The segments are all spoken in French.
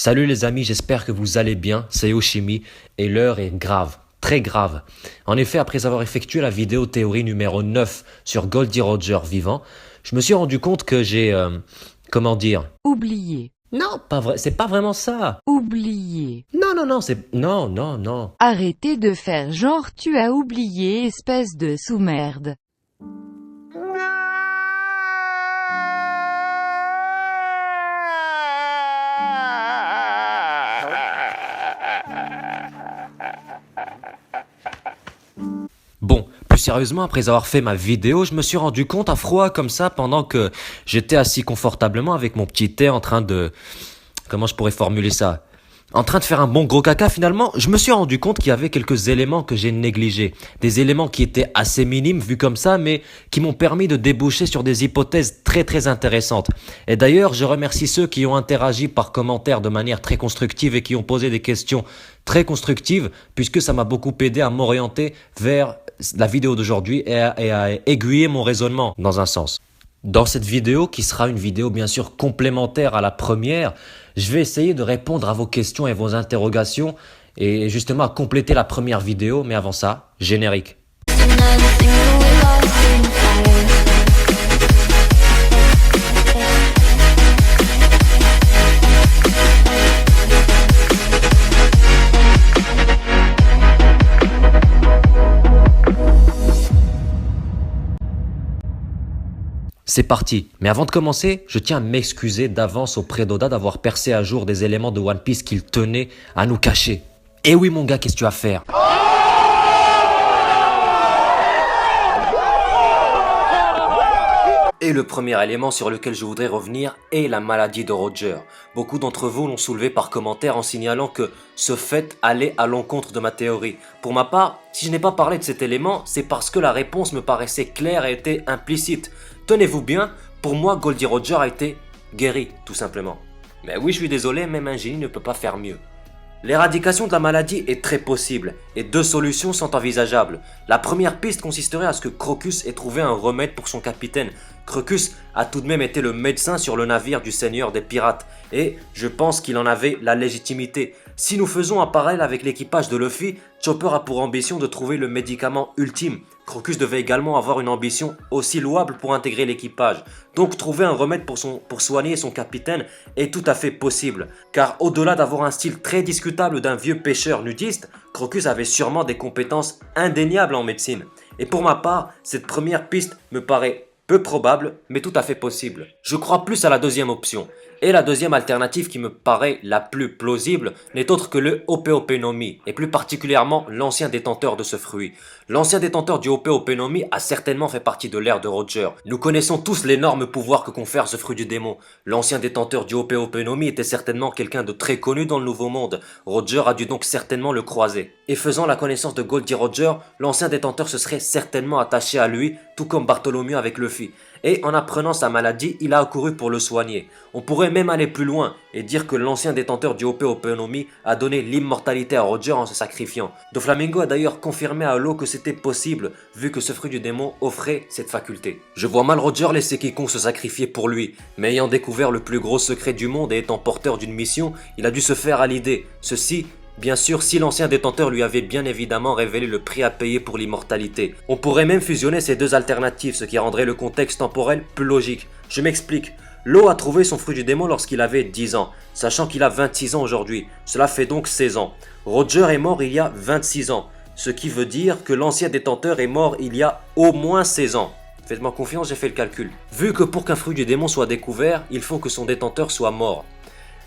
Salut les amis, j'espère que vous allez bien, c'est Yoshimi et l'heure est grave, très grave. En effet, après avoir effectué la vidéo théorie numéro 9 sur Goldie Roger vivant, je me suis rendu compte que j'ai... comment dire? Oublié. Non, pas vrai, c'est pas vraiment ça. Oublié. Non, c'est... Non. Arrêtez de faire genre tu as oublié espèce de sous-merde. Bon, plus sérieusement, après avoir fait ma vidéo, je me suis rendu compte à froid comme ça pendant que j'étais assis confortablement avec mon petit thé en train de... Comment je pourrais formuler ça? En train de faire un bon gros caca finalement, je me suis rendu compte qu'il y avait quelques éléments que j'ai négligés. Des éléments qui étaient assez minimes vus comme ça, mais qui m'ont permis de déboucher sur des hypothèses très intéressantes. Et d'ailleurs, je remercie ceux qui ont interagi par commentaire de manière très constructive et qui ont posé des questions très constructives, puisque ça m'a beaucoup aidé à m'orienter vers la vidéo d'aujourd'hui et à aiguiller mon raisonnement dans un sens. Dans cette vidéo, qui sera une vidéo bien sûr complémentaire à la première, je vais essayer de répondre à vos questions et vos interrogations et justement à compléter la première vidéo, mais avant ça, générique. C'est parti. Mais avant de commencer, je tiens à m'excuser d'avance auprès d'Oda d'avoir percé à jour des éléments de One Piece qu'il tenait à nous cacher. Eh oui mon gars, qu'est-ce que tu vas faire? Et le premier élément sur lequel je voudrais revenir est la maladie de Roger. Beaucoup d'entre vous l'ont soulevé par commentaire en signalant que ce fait allait à l'encontre de ma théorie. Pour ma part, si je n'ai pas parlé de cet élément, c'est parce que la réponse me paraissait claire et était implicite. Tenez-vous bien, pour moi Goldie Roger a été guéri, tout simplement. Mais oui, je suis désolé, même un génie ne peut pas faire mieux. L'éradication de la maladie est très possible et deux solutions sont envisageables. La première piste consisterait à ce que Crocus ait trouvé un remède pour son capitaine. Crocus a tout de même été le médecin sur le navire du Seigneur des Pirates et je pense qu'il en avait la légitimité. Si nous faisons un parallèle avec l'équipage de Luffy, Chopper a pour ambition de trouver le médicament ultime. Crocus devait également avoir une ambition aussi louable pour intégrer l'équipage. Donc trouver un remède pour soigner son capitaine est tout à fait possible. Car au-delà d'avoir un style très discutable d'un vieux pêcheur nudiste, Crocus avait sûrement des compétences indéniables en médecine. Et pour ma part, cette première piste me paraît peu probable, mais tout à fait possible. Je crois plus à la deuxième option. Et la deuxième alternative qui me paraît la plus plausible n'est autre que le Ope no Mi, et plus particulièrement l'ancien détenteur de ce fruit. L'ancien détenteur du Ope no Mi a certainement fait partie de l'ère de Roger. Nous connaissons tous l'énorme pouvoir que confère ce fruit du démon. L'ancien détenteur du Ope no Mi était certainement quelqu'un de très connu dans le Nouveau Monde. Roger a dû donc certainement le croiser. Et faisant la connaissance de Goldie Roger, l'ancien détenteur se serait certainement attaché à lui, tout comme Bartholomew avec Luffy. Et en apprenant sa maladie, il a accouru pour le soigner. On pourrait même aller plus loin et dire que l'ancien détenteur du Ope no Mi a donné l'immortalité à Roger en se sacrifiant. Doflamingo a d'ailleurs confirmé à Law que c'était possible vu que ce fruit du démon offrait cette faculté. Je vois mal Roger laisser quiconque se sacrifier pour lui, mais ayant découvert le plus gros secret du monde et étant porteur d'une mission, il a dû se faire à l'idée. Ceci bien sûr, si l'ancien détenteur lui avait bien évidemment révélé le prix à payer pour l'immortalité. On pourrait même fusionner ces deux alternatives, ce qui rendrait le contexte temporel plus logique. Je m'explique. Law a trouvé son fruit du démon lorsqu'il avait 10 ans, sachant qu'il a 26 ans aujourd'hui. Cela fait donc 16 ans. Roger est mort il y a 26 ans, ce qui veut dire que l'ancien détenteur est mort il y a au moins 16 ans. Faites-moi confiance, j'ai fait le calcul. Vu que pour qu'un fruit du démon soit découvert, il faut que son détenteur soit mort.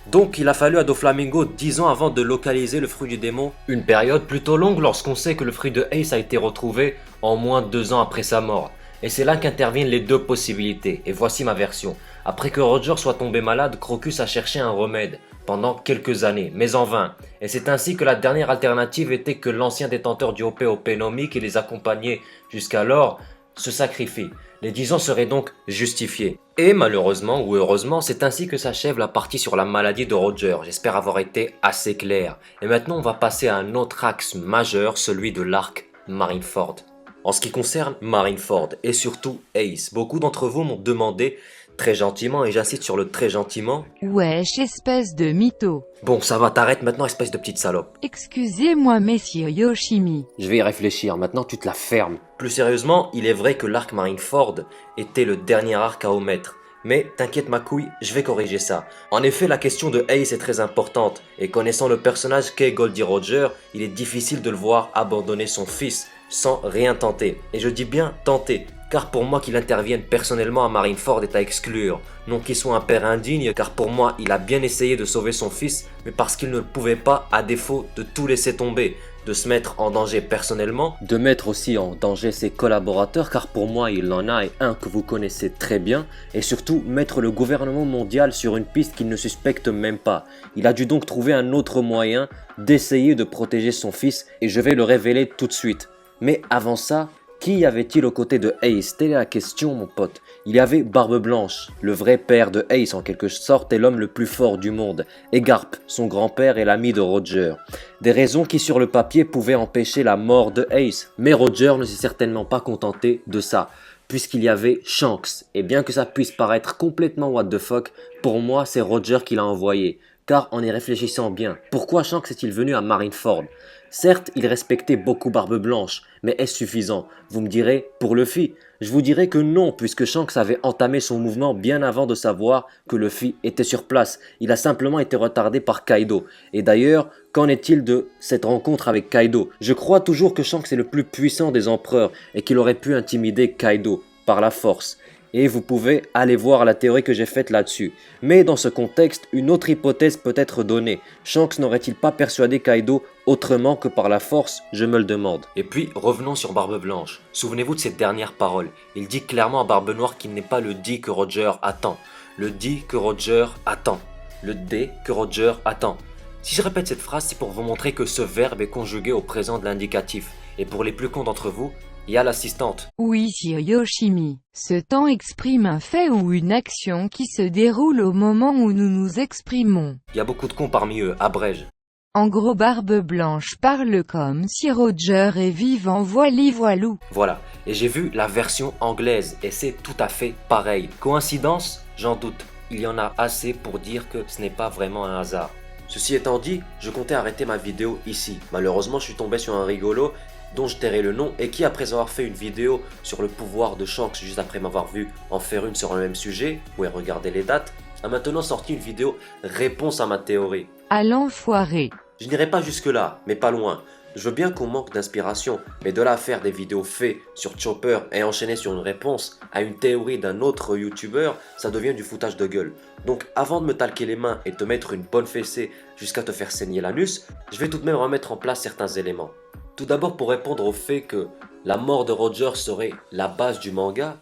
Donc il a fallu à Doflamingo 10 ans avant de localiser le fruit du démon, une période plutôt longue lorsqu'on sait que le fruit de Ace a été retrouvé en moins de 2 ans après sa mort. Et c'est là qu'interviennent les deux possibilités, et voici ma version. Après que Roger soit tombé malade, Crocus a cherché un remède, pendant quelques années, mais en vain. Et c'est ainsi que la dernière alternative était que l'ancien détenteur du Ope no Mi qui les accompagnait jusqu'alors se sacrifie. Les 10 ans seraient donc justifiés. Et malheureusement ou heureusement, c'est ainsi que s'achève la partie sur la maladie de Roger. J'espère avoir été assez clair. Et maintenant, on va passer à un autre axe majeur, celui de l'arc Marineford. En ce qui concerne Marineford et surtout Ace, beaucoup d'entre vous m'ont demandé Très gentiment, et j'insiste sur le très gentiment. Wesh, espèce de mytho. Bon, ça va, t'arrêtes maintenant, espèce de petite salope. Excusez-moi, messire Yoshimi. Je vais y réfléchir, maintenant tu te la fermes. Plus sérieusement, il est vrai que l'arc Marineford était le dernier arc à omettre. Mais t'inquiète ma couille, je vais corriger ça. En effet, la question de Ace est très importante, et connaissant le personnage qu'est Goldie Roger, il est difficile de le voir abandonner son fils sans rien tenter. Et je dis bien tenter, car pour moi qu'il intervienne personnellement à Marineford est à exclure. Non qu'il soit un père indigne, car pour moi il a bien essayé de sauver son fils, mais parce qu'il ne le pouvait pas à défaut de tout laisser tomber, de se mettre en danger personnellement, de mettre aussi en danger ses collaborateurs, car pour moi il en a et un que vous connaissez très bien, et surtout mettre le gouvernement mondial sur une piste qu'il ne suspecte même pas. Il a dû donc trouver un autre moyen d'essayer de protéger son fils, et je vais le révéler tout de suite. Mais avant ça, qui y avait-il aux côtés de Ace? Telle est la question, mon pote. Il y avait Barbe Blanche, le vrai père de Ace en quelque sorte et l'homme le plus fort du monde, et Garp, son grand-père et l'ami de Roger. Des raisons qui sur le papier pouvaient empêcher la mort de Ace, mais Roger ne s'est certainement pas contenté de ça, puisqu'il y avait Shanks, et bien que ça puisse paraître complètement what the fuck, pour moi c'est Roger qui l'a envoyé. Car en y réfléchissant bien, pourquoi Shanks est-il venu à Marineford? Certes, il respectait beaucoup Barbe Blanche, mais est-ce suffisant? Vous me direz, pour Luffy? Je vous dirais que non, puisque Shanks avait entamé son mouvement bien avant de savoir que Luffy était sur place. Il a simplement été retardé par Kaido. Et d'ailleurs, qu'en est-il de cette rencontre avec Kaido? Je crois toujours que Shanks est le plus puissant des empereurs et qu'il aurait pu intimider Kaido par la force. Et vous pouvez aller voir la théorie que j'ai faite là-dessus. Mais dans ce contexte, une autre hypothèse peut être donnée. Shanks n'aurait-il pas persuadé Kaido autrement que par la force? Je me le demande. Et puis, revenons sur Barbe Blanche. Souvenez-vous de cette dernière parole. Il dit clairement à Barbe Noire qu'il n'est pas le D que Roger attend. Le D que Roger attend. Le D que Roger attend. Si je répète cette phrase, c'est pour vous montrer que ce verbe est conjugué au présent de l'indicatif. Et pour les plus cons d'entre vous, il y a l'assistante. Oui, Sir Yoshimi. Ce temps exprime un fait ou une action qui se déroule au moment où nous nous exprimons. Il y a beaucoup de cons parmi eux, abrège. En gros, Barbe Blanche parle comme si Roger est vivant, voili voilou. Voilà, et j'ai vu la version anglaise, et c'est tout à fait pareil. Coïncidence? J'en doute. Il y en a assez pour dire que ce n'est pas vraiment un hasard. Ceci étant dit, je comptais arrêter ma vidéo ici. Malheureusement, je suis tombé sur un rigolo dont je tairai le nom et qui, après avoir fait une vidéo sur le pouvoir de Shanks juste après m'avoir vu en faire une sur le même sujet, vous pouvez regarder les dates, a maintenant sorti une vidéo réponse à ma théorie. À l'enfoiré. Je n'irai pas jusque là, mais pas loin. Je veux bien qu'on manque d'inspiration, mais de là à faire des vidéos faites sur Chopper et enchaîner sur une réponse à une théorie d'un autre youtubeur, ça devient du foutage de gueule. Donc avant de me talquer les mains et te mettre une bonne fessée jusqu'à te faire saigner l'anus, je vais tout de même remettre en place certains éléments. Tout d'abord pour répondre au fait que la mort de Roger serait la base du manga,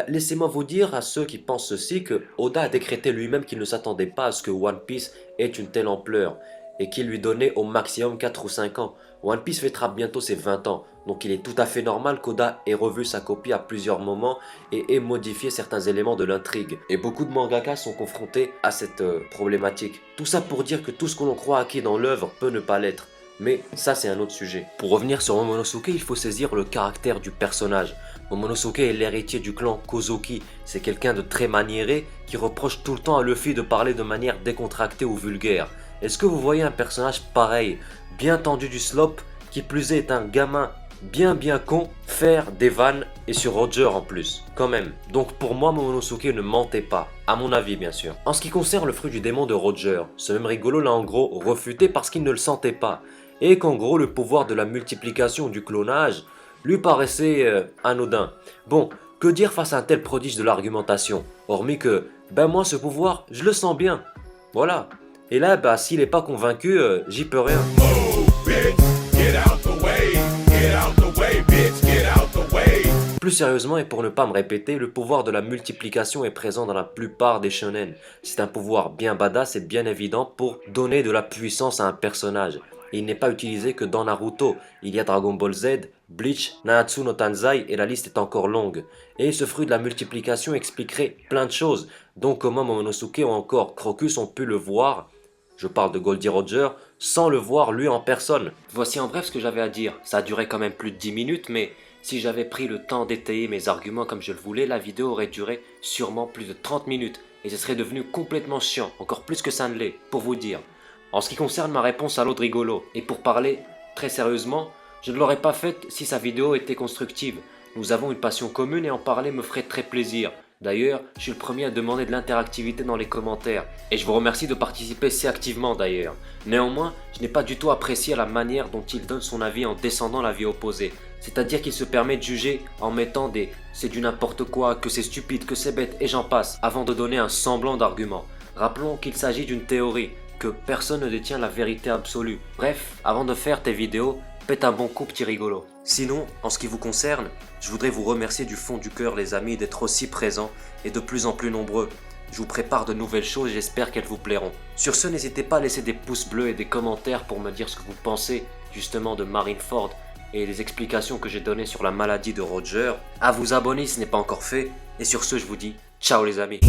laissez-moi vous dire à ceux qui pensent ceci que Oda a décrété lui-même qu'il ne s'attendait pas à ce que One Piece ait une telle ampleur et qu'il lui donnait au maximum 4 ou 5 ans. One Piece fêtera bientôt ses 20 ans, donc il est tout à fait normal qu'Oda ait revu sa copie à plusieurs moments et ait modifié certains éléments de l'intrigue. Et beaucoup de mangakas sont confrontés à cette problématique. Tout ça pour dire que tout ce que l'on croit acquis dans l'œuvre peut ne pas l'être. Mais ça c'est un autre sujet. Pour revenir sur Momonosuke, il faut saisir le caractère du personnage. Momonosuke est l'héritier du clan Kozuki. C'est quelqu'un de très maniéré qui reproche tout le temps à Luffy de parler de manière décontractée ou vulgaire. Est-ce que vous voyez un personnage pareil, bien tendu du slope, qui plus est un gamin bien con, faire des vannes et sur Roger en plus, quand même. Donc pour moi Momonosuke ne mentait pas, à mon avis bien sûr. En ce qui concerne le fruit du démon de Roger, ce même rigolo l'a en gros refuté parce qu'il ne le sentait pas. Et qu'en gros le pouvoir de la multiplication du clonage lui paraissait anodin. Bon, que dire face à un tel prodige de l'argumentation? Hormis que, moi ce pouvoir, je le sens bien. Voilà. Et là, s'il n'est pas convaincu, j'y peux rien. Plus sérieusement et pour ne pas me répéter, le pouvoir de la multiplication est présent dans la plupart des shonen. C'est un pouvoir bien badass et bien évident pour donner de la puissance à un personnage. Et il n'est pas utilisé que dans Naruto, il y a Dragon Ball Z, Bleach, Nanatsu no Taizai et la liste est encore longue. Et ce fruit de la multiplication expliquerait plein de choses, dont comment Momonosuke ou encore Crocus ont pu le voir, je parle de Goldie Roger, sans le voir lui en personne. Voici en bref ce que j'avais à dire. Ça a duré quand même plus de 10 minutes, mais Si j'avais pris le temps d'étayer mes arguments comme je le voulais, la vidéo aurait duré sûrement plus de 30 minutes et ce serait devenu complètement chiant, encore plus que ça ne l'est, pour vous dire. En ce qui concerne ma réponse à l'autre rigolo, et pour parler très sérieusement, je ne l'aurais pas faite si sa vidéo était constructive. Nous avons une passion commune et en parler me ferait très plaisir. D'ailleurs, je suis le premier à demander de l'interactivité dans les commentaires, et je vous remercie de participer si activement d'ailleurs. Néanmoins, je n'ai pas du tout apprécié la manière dont il donne son avis en descendant l'avis opposé. C'est-à-dire qu'il se permet de juger en mettant des « c'est du n'importe quoi, que c'est stupide, que c'est bête » et j'en passe, avant de donner un semblant d'argument. Rappelons qu'il s'agit d'une théorie, que personne ne détient la vérité absolue. Bref, avant de faire tes vidéos, pète un bon coup petit rigolo. Sinon, en ce qui vous concerne, je voudrais vous remercier du fond du cœur les amis d'être aussi présents et de plus en plus nombreux. Je vous prépare de nouvelles choses et j'espère qu'elles vous plairont. Sur ce, n'hésitez pas à laisser des pouces bleus et des commentaires pour me dire ce que vous pensez justement de Marineford et les explications que j'ai données sur la maladie de Roger. À vous abonner si ce n'est pas encore fait. Et sur ce, je vous dis ciao les amis.